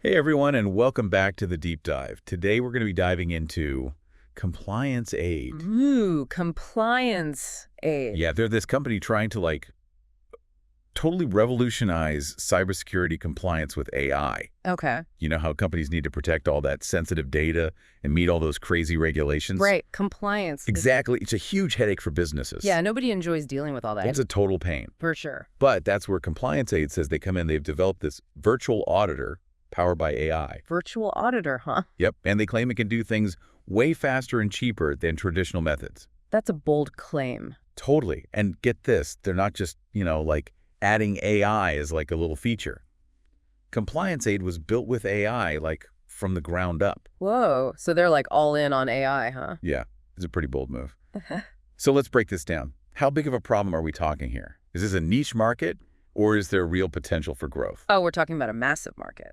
Hey everyone, and welcome back to the deep dive. Today we're going to be diving into ComplianceAide. Ooh, compliance aid. Yeah, they're this company trying to totally revolutionize cybersecurity compliance with AI. Okay. You know how companies need to protect all that sensitive data and meet all those crazy regulations? Right, compliance. Exactly. It's a huge headache for businesses. Yeah, nobody enjoys dealing with all that. It's a total pain. For sure. But that's where ComplianceAide says they come in. They've developed this virtual auditor powered by AI. Virtual auditor, huh? Yep, and they claim it can do things way faster and cheaper than traditional methods. That's a bold claim. Totally. And get this, they're not just, adding AI as like a little feature. ComplianceAide was built with AI, from the ground up. Whoa, so they're like all in on AI, huh? Yeah, it's a pretty bold move. So let's break this down. How big of a problem are we talking here? Is this a niche market, or is there real potential for growth? Oh, we're talking about a massive market.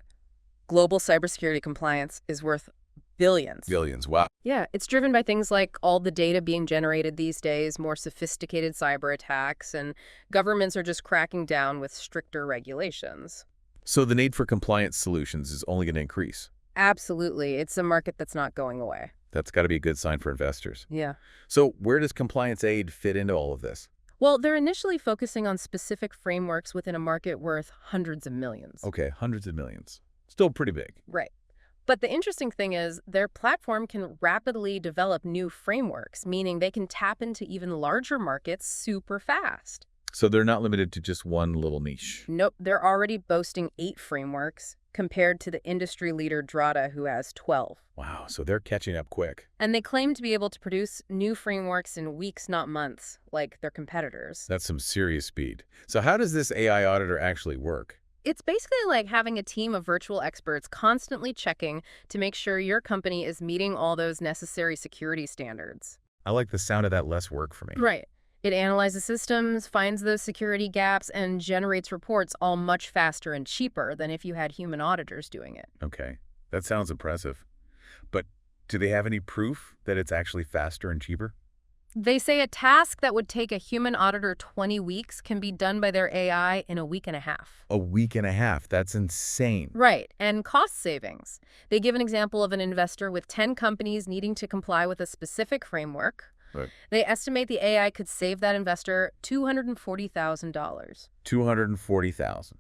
Global cybersecurity compliance is worth billions. Billions, wow. Yeah, it's driven by things like all the data being generated these days, more sophisticated cyber attacks, and governments are just cracking down with stricter regulations. So the need for compliance solutions is only going to increase. Absolutely. It's a market that's not going away. That's got to be a good sign for investors. Yeah. So where does ComplianceAide fit into all of this? Well, they're initially focusing on specific frameworks within a market worth hundreds of millions. Okay, hundreds of millions. Still pretty big. Right. But the interesting thing is their platform can rapidly develop new frameworks, meaning they can tap into even larger markets super fast. So they're not limited to just one little niche. Nope, they're already boasting 8 frameworks compared to the industry leader Drata, who has 12. Wow, so they're catching up quick. And they claim to be able to produce new frameworks in weeks, not months, like their competitors. That's some serious speed. So how does this AI auditor actually work? It's basically like having a team of virtual experts constantly checking to make sure your company is meeting all those necessary security standards. I like the sound of that less work for me. Right. It analyzes systems, finds those security gaps, and generates reports all much faster and cheaper than if you had human auditors doing it. Okay, that sounds impressive. But do they have any proof that it's actually faster and cheaper? They say a task that would take a human auditor 20 weeks can be done by their AI in a week and a half. A week and a half. That's insane. Right, and cost savings. They give an example of an investor with 10 companies needing to comply with a specific framework. Right. They estimate the AI could save that investor $240,000. $240,000.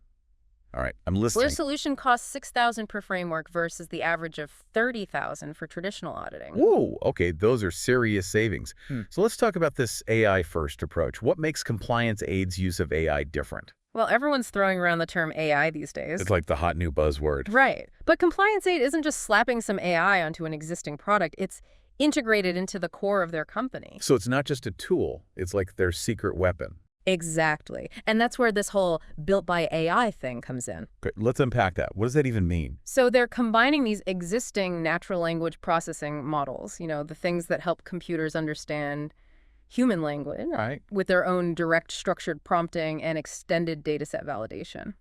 All right, I'm listening. Their solution costs $6,000 per framework versus the average of $30,000 for traditional auditing. Whoa, okay, those are serious savings. So let's talk about this AI-first approach. What makes ComplianceAide's use of AI different? Well, everyone's throwing around the term AI these days. It's like the hot new buzzword. Right. But ComplianceAide isn't just slapping some AI onto an existing product. It's integrated into the core of their company. So it's not just a tool. It's like their secret weapon. Exactly. And that's where this whole built by AI thing comes in. Okay, let's unpack that. What does that even mean? So they're combining these existing natural language processing models, the things that help computers understand human language, Right. with their own direct structured prompting and extended dataset validation.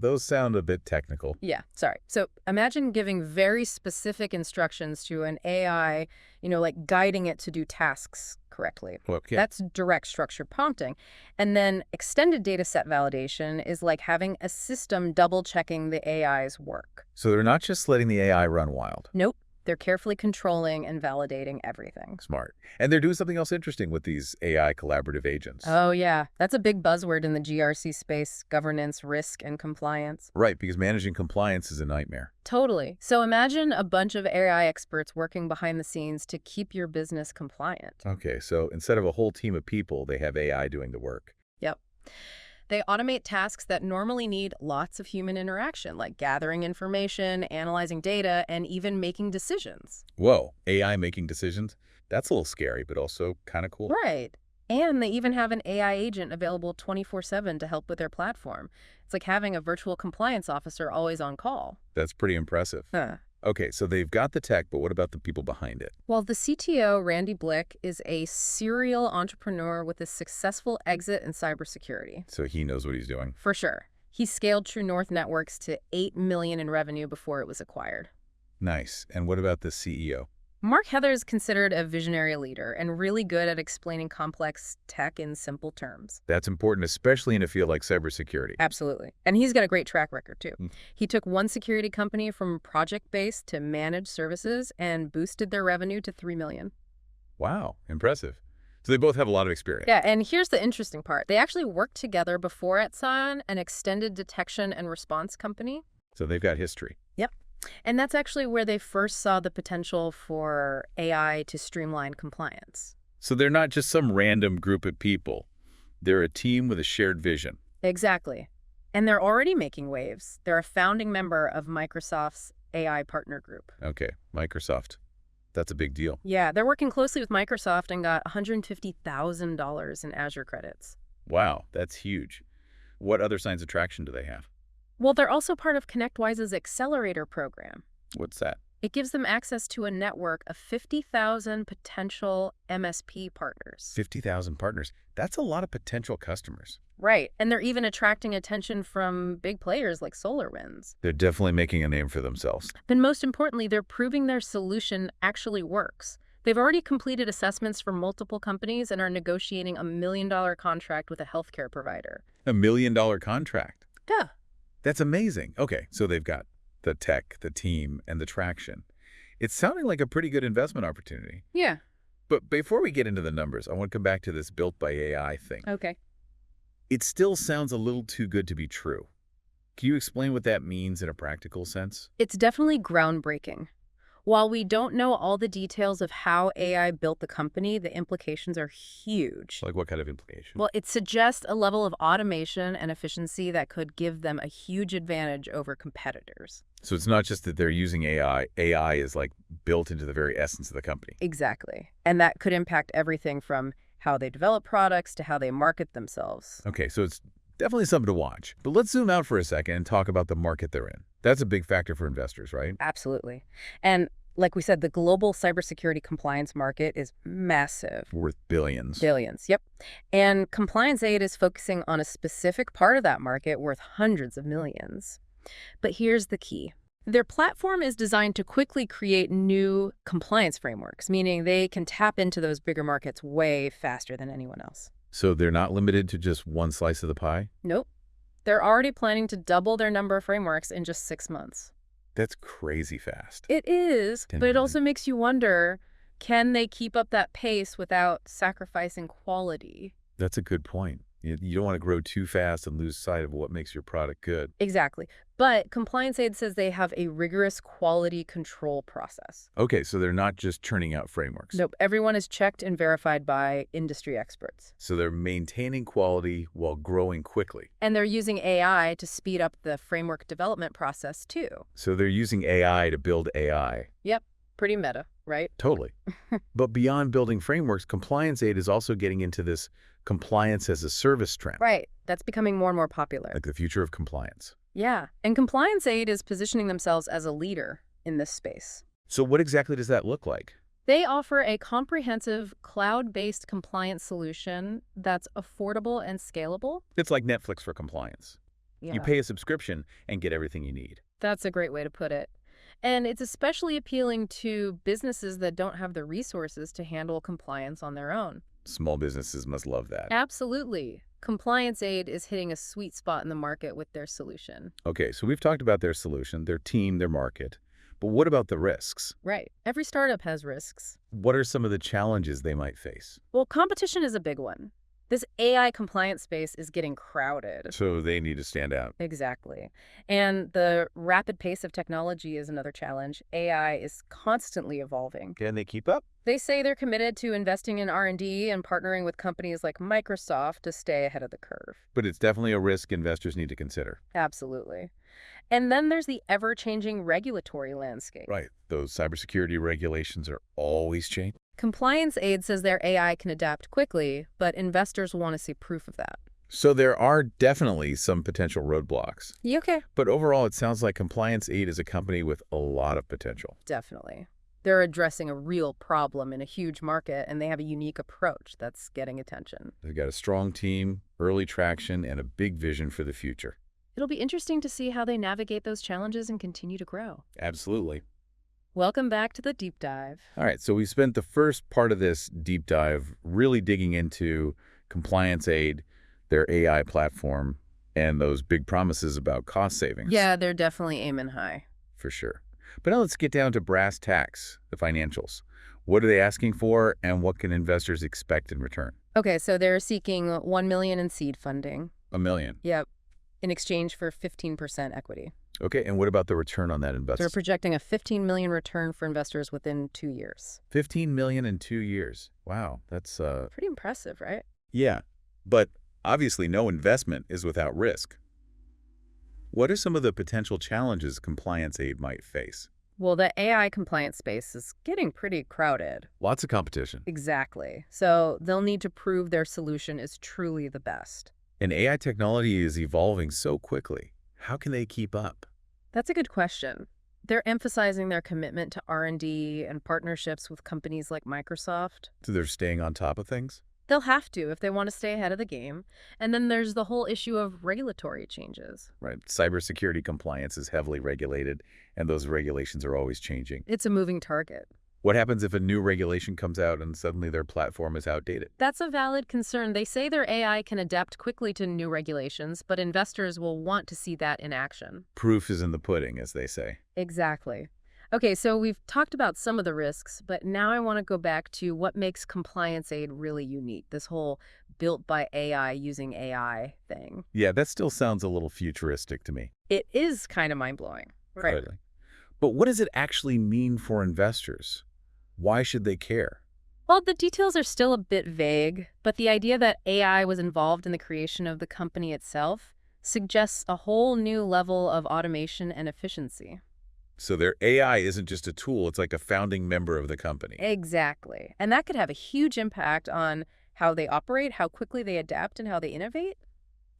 Those sound a bit technical. Yeah, sorry. So imagine giving very specific instructions to an AI, like guiding it to do tasks correctly. Okay. That's direct structured prompting. And then extended data set validation is like having a system double-checking the AI's work. So they're not just letting the AI run wild. Nope. They're carefully controlling and validating everything. Smart. And they're doing something else interesting with these AI collaborative agents. Oh, yeah. That's a big buzzword in the GRC space: governance, risk, and compliance. Right, because managing compliance is a nightmare. Totally. So imagine a bunch of AI experts working behind the scenes to keep your business compliant. Okay, so instead of a whole team of people, they have AI doing the work. Yep. They automate tasks that normally need lots of human interaction, like gathering information, analyzing data, and even making decisions. Whoa, AI making decisions? That's a little scary, but also kind of cool. Right. And they even have an AI agent available 24/7 to help with their platform. It's like having a virtual compliance officer always on call. That's pretty impressive. Huh. Okay, so they've got the tech, but what about the people behind it? Well, the CTO, Randy Blick, is a serial entrepreneur with a successful exit in cybersecurity. So he knows what he's doing. For sure. He scaled True North Networks to $8 million in revenue before it was acquired. Nice. And what about the CEO? Mark Heather's considered a visionary leader and really good at explaining complex tech in simple terms. That's important, especially in a field like cybersecurity. Absolutely. And he's got a great track record, too. Mm. He took one security company from project-based to managed services and boosted their revenue to $3 million. Wow, impressive. So they both have a lot of experience. Yeah, and here's the interesting part. They actually worked together before at Scion, an extended detection and response company. So they've got history. Yep. And that's actually where they first saw the potential for AI to streamline compliance. So they're not just some random group of people. They're a team with a shared vision. Exactly. And they're already making waves. They're a founding member of Microsoft's AI partner group. Okay, Microsoft. That's a big deal. Yeah, they're working closely with Microsoft and got $150,000 in Azure credits. Wow, that's huge. What other signs of traction do they have? Well, they're also part of ConnectWise's accelerator program. What's that? It gives them access to a network of 50,000 potential MSP partners. 50,000 partners. That's a lot of potential customers. Right, and they're even attracting attention from big players like SolarWinds. They're definitely making a name for themselves. But most importantly, they're proving their solution actually works. They've already completed assessments for multiple companies and are negotiating a $1 million contract with a healthcare provider. $1 million contract. Yeah. That's amazing. Okay, so they've got the tech, the team, and the traction. It's sounding like a pretty good investment opportunity. Yeah. But before we get into the numbers, I want to come back to this built by AI thing. Okay. It still sounds a little too good to be true. Can you explain what that means in a practical sense? It's definitely groundbreaking. While we don't know all the details of how AI built the company, the implications are huge. Like what kind of implication? Well, it suggests a level of automation and efficiency that could give them a huge advantage over competitors. So it's not just that they're using AI. AI is like built into the very essence of the company. Exactly. And that could impact everything from how they develop products to how they market themselves. Okay, so it's definitely something to watch. But let's zoom out for a second and talk about the market they're in. That's a big factor for investors, right? Absolutely. And like we said, the global cybersecurity compliance market is massive. Worth billions. Billions, yep. And ComplianceAide is focusing on a specific part of that market worth hundreds of millions. But here's the key. Their platform is designed to quickly create new compliance frameworks, meaning they can tap into those bigger markets way faster than anyone else. So they're not limited to just one slice of the pie? Nope. They're already planning to double their number of frameworks in just 6 months. That's crazy fast. It is, but it also makes you wonder, can they keep up that pace without sacrificing quality? That's a good point. You don't want to grow too fast and lose sight of what makes your product good. Exactly. But ComplianceAide says they have a rigorous quality control process. Okay, so they're not just churning out frameworks. Nope. Everyone is checked and verified by industry experts. So they're maintaining quality while growing quickly. And they're using AI to speed up the framework development process, too. So they're using AI to build AI. Yep. Pretty meta, right? Totally. But beyond building frameworks, ComplianceAide is also getting into this compliance as a service trend. Right. That's becoming more and more popular. Like the future of compliance. Yeah. And ComplianceAide is positioning themselves as a leader in this space. So what exactly does that look like? They offer a comprehensive cloud-based compliance solution that's affordable and scalable. It's like Netflix for compliance. Yeah. You pay a subscription and get everything you need. That's a great way to put it. And it's especially appealing to businesses that don't have the resources to handle compliance on their own. Small businesses must love that. Absolutely. ComplianceAide is hitting a sweet spot in the market with their solution. Okay, so we've talked about their solution, their team, their market. But what about the risks? Right. Every startup has risks. What are some of the challenges they might face? Well, competition is a big one. This AI compliance space is getting crowded. So they need to stand out. Exactly. And the rapid pace of technology is another challenge. AI is constantly evolving. Can they keep up? They say they're committed to investing in R&D and partnering with companies like Microsoft to stay ahead of the curve. But it's definitely a risk investors need to consider. Absolutely. And then there's the ever-changing regulatory landscape. Right. Those cybersecurity regulations are always changing. ComplianceAide says their AI can adapt quickly, but investors want to see proof of that. So there are definitely some potential roadblocks. Okay. But overall, it sounds like ComplianceAide is a company with a lot of potential. Definitely. They're addressing a real problem in a huge market, and they have a unique approach that's getting attention. They've got a strong team, early traction, and a big vision for the future. It'll be interesting to see how they navigate those challenges and continue to grow. Absolutely. Welcome back to the deep dive. All right, so we spent the first part of this deep dive really digging into ComplianceAide, their AI platform, and those big promises about cost savings. Yeah, they're definitely aiming high. For sure. But now let's get down to brass tacks, the financials. What are they asking for, and what can investors expect in return? Okay, so they're seeking 1 million in seed funding. $1 million. Yep, in exchange for 15% equity. Okay, and what about the return on that They're investment? projecting a 15 million return for investors within 2 years. 15 million in 2 years. Wow, that's Pretty impressive, right? yeah. But obviously no investment is without risk. What are some of the potential challenges ComplianceAide might face? Well, the AI compliance space is getting pretty crowded. Lots of competition. Exactly. So they'll need to prove their solution is truly the best. And AI technology is evolving so quickly. How can they keep up? That's a good question. They're emphasizing their commitment to R&D and partnerships with companies like Microsoft. So they're staying on top of things? They'll have to if they want to stay ahead of the game. And then there's the whole issue of regulatory changes. Right. Cybersecurity compliance is heavily regulated, and those regulations are always changing. It's a moving target. What happens if a new regulation comes out and suddenly their platform is outdated? That's a valid concern. They say their AI can adapt quickly to new regulations, but investors will want to see that in action. Proof is in the pudding, as they say. Exactly. Okay, so we've talked about some of the risks, but now I want to go back to what makes ComplianceAide really unique, this whole built by AI using AI thing. Yeah, that still sounds a little futuristic to me. It is kind of mind-blowing. Right. Totally. But what does it actually mean for investors? Why should they care? Well, the details are still a bit vague, but the idea that AI was involved in the creation of the company itself suggests a whole new level of automation and efficiency. So their AI isn't just a tool, it's like a founding member of the company. Exactly. And that could have a huge impact on how they operate, how quickly they adapt, and how they innovate.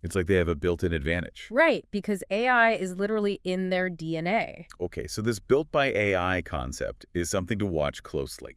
It's like they have a built-in advantage. Right, because AI is literally in their DNA. Okay, so this built by AI concept is something to watch closely.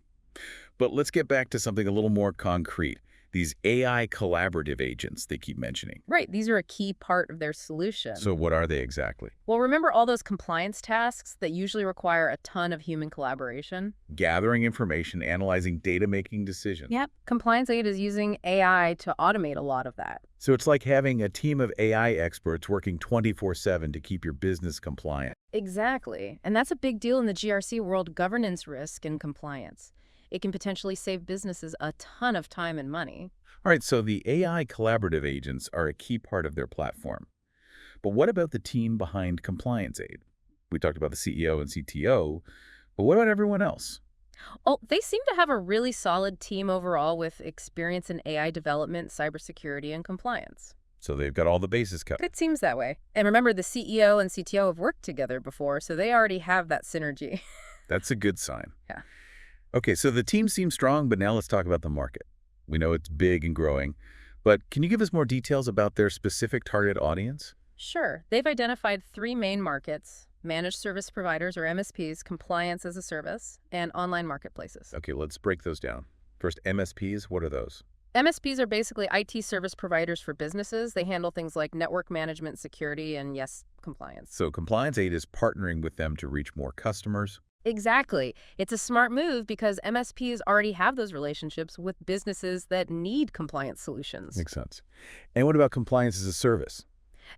But let's get back to something a little more concrete. These AI collaborative agents they keep mentioning. Right, these are a key part of their solution. So what are they exactly? Well, remember all those compliance tasks that usually require a ton of human collaboration? Gathering information, analyzing data, making decisions. Yep. ComplianceAide is using AI to automate a lot of that. So it's like having a team of AI experts working 24/7 to keep your business compliant. Exactly. And that's a big deal in the GRC world, governance risk and compliance. It can potentially save businesses a ton of time and money. All right, so the AI collaborative agents are a key part of their platform. But what about the team behind ComplianceAide? We talked about the CEO and CTO, but what about everyone else? Oh, they seem to have a really solid team overall with experience in AI development, cybersecurity, and compliance. So they've got all the bases covered. It seems that way. And remember, the CEO and CTO have worked together before, so they already have that synergy. That's a good sign. Yeah. Okay, so the team seems strong, but now let's talk about the market. We know it's big and growing, but can you give us more details about their specific target audience? Sure. They've identified 3 main markets: managed service providers, or MSPs, compliance as a service, and online marketplaces. Okay, let's break those down. First, MSPs, what are those? MSPs are basically IT service providers for businesses. They handle things like network management, security, and yes, compliance. So ComplianceAide is partnering with them to reach more customers. Exactly. It's a smart move because MSPs already have those relationships with businesses that need compliance solutions. Makes sense. And what about compliance as a service?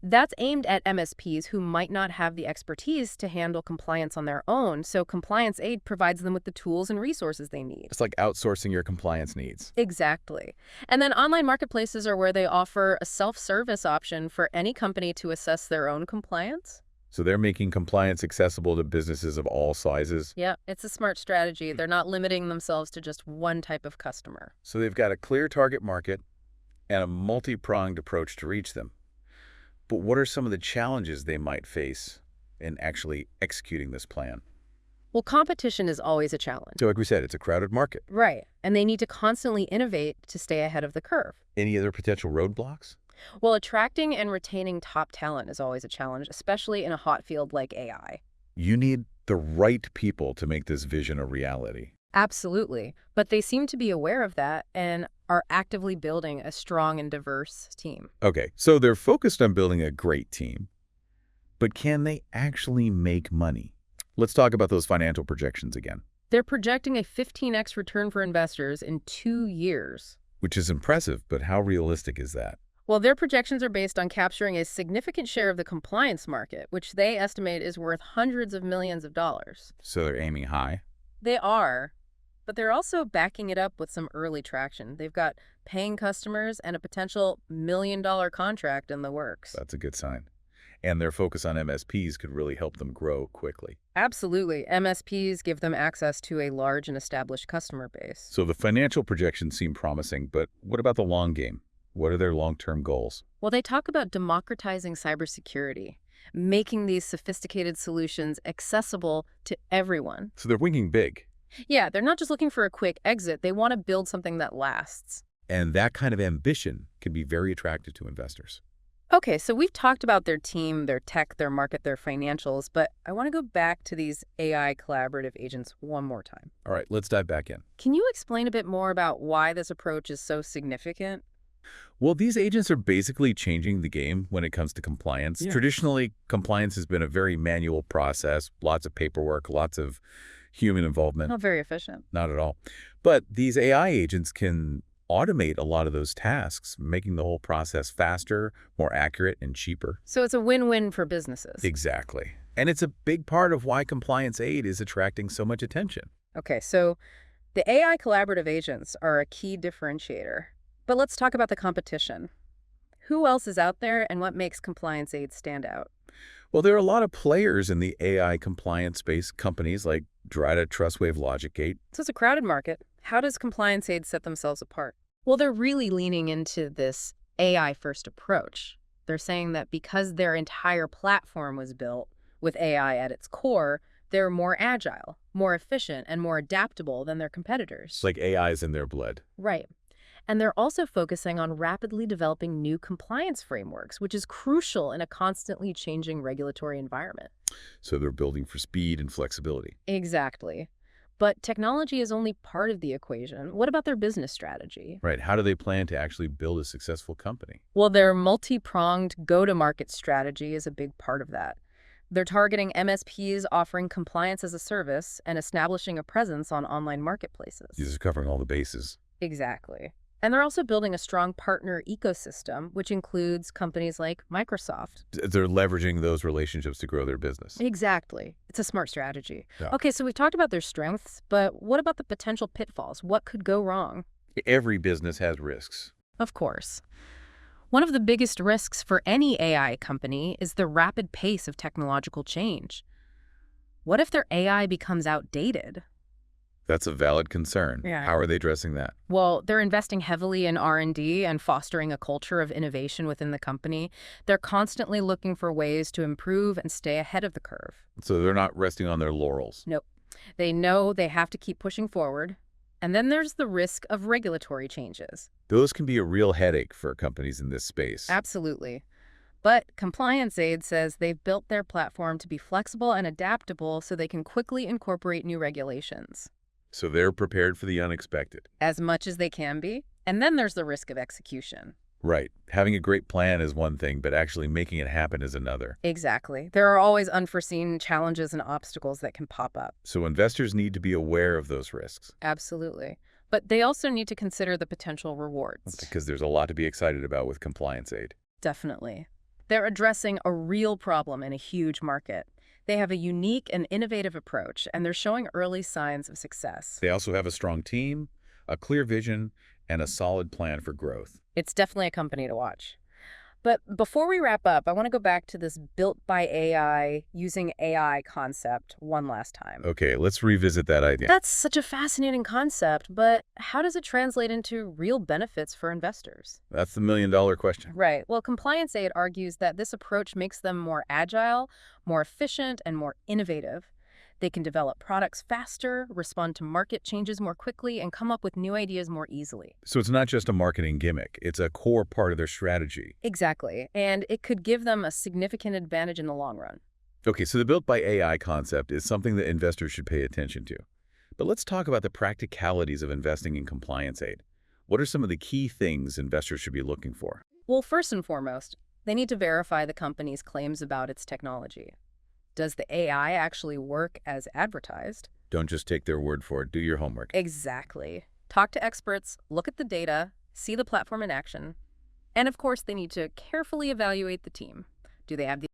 That's aimed at MSPs who might not have the expertise to handle compliance on their own, so ComplianceAide provides them with the tools and resources they need. It's like outsourcing your compliance needs. Exactly. And then online marketplaces are where they offer a self-service option for any company to assess their own compliance. So they're making compliance accessible to businesses of all sizes. Yeah, it's a smart strategy. They're not limiting themselves to just one type of customer. So they've got a clear target market and a multi-pronged approach to reach them. But what are some of the challenges they might face in actually executing this plan? Well, competition is always a challenge. So like we said, it's a crowded market. Right. And they need to constantly innovate to stay ahead of the curve. Any other potential roadblocks? Well, attracting and retaining top talent is always a challenge, especially in a hot field like AI. You need the right people to make this vision a reality. Absolutely. But they seem to be aware of that and are actively building a strong and diverse team. Okay, so they're focused on building a great team, but can they actually make money? Let's talk about those financial projections again, They're projecting a 15x return for investors in 2 years. which is impressive, but how realistic is that? Well, their projections are based on capturing a significant share of the compliance market, which they estimate is worth hundreds of millions of dollars. So they're aiming high? They are, but they're also backing it up with some early traction. They've got paying customers and a potential $1 million contract in the works. That's a good sign. And their focus on MSPs could really help them grow quickly. Absolutely. MSPs give them access to a large and established customer base. So the financial projections seem promising, but what about the long game? What are their long-term goals? Well, they talk about democratizing cybersecurity, making these sophisticated solutions accessible to everyone. So they're winking big. Yeah, they're not just looking for a quick exit. They want to build something that lasts. And that kind of ambition can be very attractive to investors. Okay, so we've talked about their team, their tech, their market, their financials, but I want to go back to these AI collaborative agents one more time. All right, let's dive back in. Can you explain a bit more about why this approach is so significant? Well, these agents are basically changing the game when it comes to compliance. Yeah. Traditionally, compliance has been a very manual process, lots of paperwork, lots of human involvement. Not very efficient. Not at all. But these AI agents can automate a lot of those tasks, making the whole process faster, more accurate, and cheaper. So it's a win-win for businesses. Exactly. And it's a big part of why ComplianceAide is attracting so much attention. Okay, so the AI collaborative agents are a key differentiator. But let's talk about the competition. Who else is out there and what makes ComplianceAide stand out? Well, there are a lot of players in the AI compliance space, companies like Drida, Trustwave, LogicGate. So it's a crowded market. How does ComplianceAide set themselves apart? Well, they're really leaning into this AI-first approach. They're saying that because their entire platform was built with AI at its core, they're more agile, more efficient, and more adaptable than their competitors. It's like AI's in their blood. Right. And they're also focusing on rapidly developing new compliance frameworks, which is crucial in a constantly changing regulatory environment. So they're building for speed and flexibility. Exactly. But technology is only part of the equation. What about their business strategy? Right. How do they plan to actually build a successful company? Well, their multi-pronged go-to-market strategy is a big part of that. They're targeting MSPs offering compliance as a service and establishing a presence on online marketplaces. These are covering all the bases. Exactly. And they're also building a strong partner ecosystem, which includes companies like Microsoft. They're leveraging those relationships to grow their business. Exactly. It's a smart strategy. Yeah. Okay, so we've talked about their strengths, but what about the potential pitfalls? What could go wrong? Every business has risks. Of course. One of the biggest risks for any AI company is the rapid pace of technological change. What if their AI becomes outdated? That's a valid concern. Yeah. How are they addressing that? Well, they're investing heavily in R&D and fostering a culture of innovation within the company. They're constantly looking for ways to improve and stay ahead of the curve. So they're not resting on their laurels. Nope. They know they have to keep pushing forward. And then there's the risk of regulatory changes. Those can be a real headache for companies in this space. Absolutely. But ComplianceAide says they've built their platform to be flexible and adaptable so they can quickly incorporate new regulations. So they're prepared for the unexpected. As much as they can be. And then there's the risk of execution. Right. Having a great plan is one thing, but actually making it happen is another. Exactly. There are always unforeseen challenges and obstacles that can pop up. So investors need to be aware of those risks. Absolutely. But they also need to consider the potential rewards. Because there's a lot to be excited about with ComplianceAide. Definitely. They're addressing a real problem in a huge market. They have a unique and innovative approach, and they're showing early signs of success. They also have a strong team, a clear vision, and a solid plan for growth. It's definitely a company to watch. But before we wrap up, I want to go back to this built by AI, using AI concept one last time. Okay, let's revisit that idea. That's such a fascinating concept, but how does it translate into real benefits for investors? That's the million-dollar question. Right. Well, ComplianceAide argues that this approach makes them more agile, more efficient, and more innovative. They can develop products faster, respond to market changes more quickly, and come up with new ideas more easily. So it's not just a marketing gimmick. It's a core part of their strategy. Exactly. And it could give them a significant advantage in the long run. Okay, so the built by AI concept is something that investors should pay attention to. But let's talk about the practicalities of investing in ComplianceAide. What are some of the key things investors should be looking for? Well, first and foremost, they need to verify the company's claims about its technology. Does the AI actually work as advertised? Don't just take their word for it. Do your homework. Exactly. Talk to experts, look at the data, see the platform in action. And of course, they need to carefully evaluate the team. Do they have the